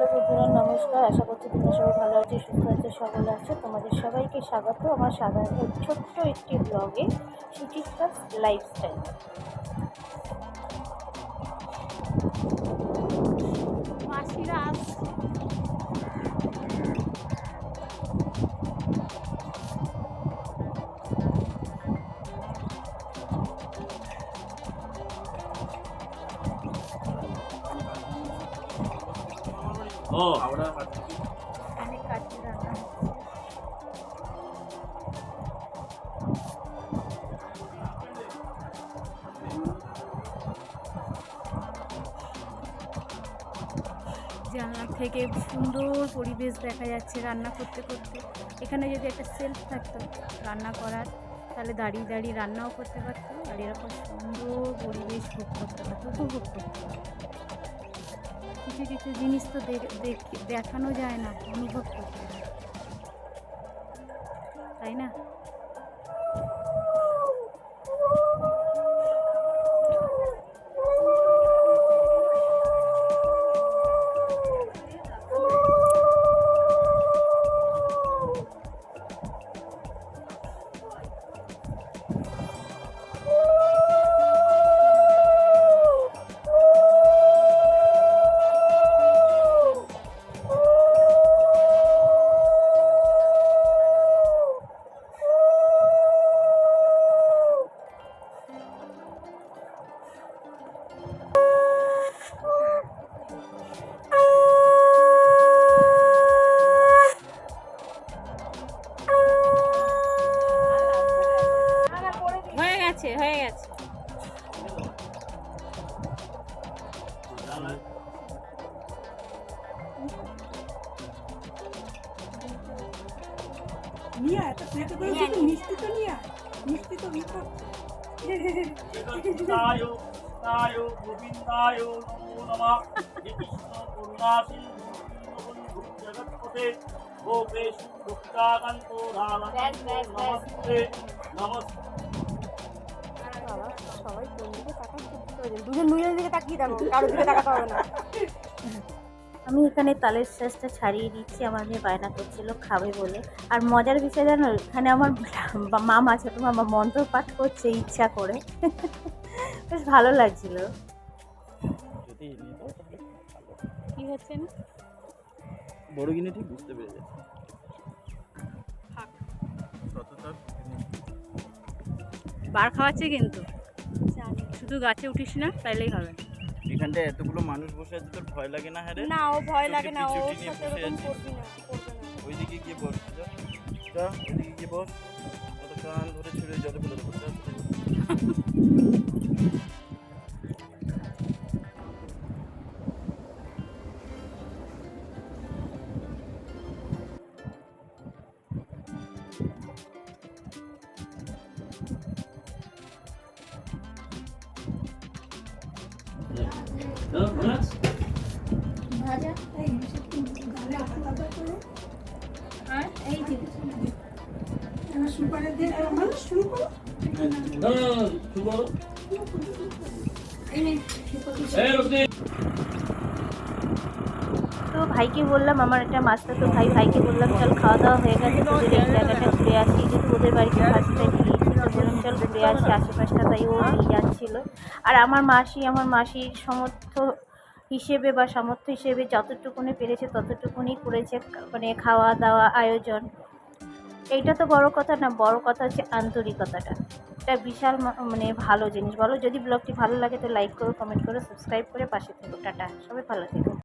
Hello বন্ধুরা, নমস্কার। আশা করছি তোমরা সবাই ভালো আছো, সুস্থ আছো, সকলে আছো। তোমাদের সবাইকে স্বাগত আমার সাধারণ ছোট্ট একটি ব্লগে, সুচিত্রাস লাইফস্টাইল। মাসিরা আসছে। অনেক কাছে রান্না হচ্ছে। জানলা থেকে সুন্দর পরিবেশ দেখা যাচ্ছে রান্না করতে করতে। এখানে যদি একটা সেলফ থাকতো রান্না করার, তাহলে দাঁড়িয়ে দাঁড়িয়ে রান্নাও করতে পারতো আর এরকম সুন্দর পরিবেশ ভোগ করতে পারতো, উপভোগ করতে পারতো। কিছু কিছু জিনিস তো দেখানো যায় না, অনুভব করতে হয়, তাই না? হয়ে গেছে। মিষ্টি তো নিয়ে মিষ্টি তো গোবিন্দায় নমো নমঃ। কৃষ্ণ করুণা সিন্ধু জগৎপতে গোপেশ ভক্তাকান্ত নমস্তে নমস্তে। সবাই কোন দিকে তাকাচ্ছে? দুজন দিকে তাকিয়ে থাকো, কারোর দিকে তাকাতে হবে না। আমি এখানে তালের শ্বাসটা ছাড়িয়ে দিচ্ছি, আমার মেয়ে বায়না করছিল খাবে বলে। আর মজার বিষয় জানো, এখানে আমার মামা, ছোট মামা মন্ত্র পাঠ করছে ইচ্ছা করে। বেশ ভালো লাগছিল। কি হচ্ছে না বড় কিনে ঠিক বুঝতে পেরে যাচ্ছে। বার খাওয়াচ্ছে কিন্তু, শুধু গাছে উঠিস না, তাইলেই হবে। এখানটায় এতগুলো মানুষ বসে আছে, তোর ভয় লাগে না? হ্যাঁ না, ও ভয় লাগে না, ওর সাথে এরকম করবি না। ওইদিকে গিয়ে বস, ওইদিকে গিয়ে বস, কত কান ধরে ছুড়ে জলে ফেলে দেবো। ভাজা আর এই যে তো ভাইকে বললাম, আমার একটা মাছটা, তো ভাইকে বললাম চল খাওয়া দাওয়া হয়ে গেছে, তোদের এই জায়গাটা ঘুরে আসি, যেহেতু ওদের বাড়িতে ফার্স্ট টাইম গিয়েছি, তো বললাম চল ঘুরে আসি আশেপাশটা, তাই ও নিয়ে যাচ্ছিলো। আর আমার মাসির সামর্থ্য হিসেবে যতটুকুনি পেরেছে ততটুকুনি করেছে, মানে খাওয়া দাওয়া আয়োজন। এইটা তো বড় কথা না, বড় কথা হচ্ছে আন্তরিকতাটা। এটা বিশাল মানে ভালো জিনিস। বলো, যদি ব্লগটি ভালো লাগে তো লাইক করো, কমেন্ট করো, সাবস্ক্রাইব করে পাশে থেকো। টাটা, সবাই ভালো থেকো।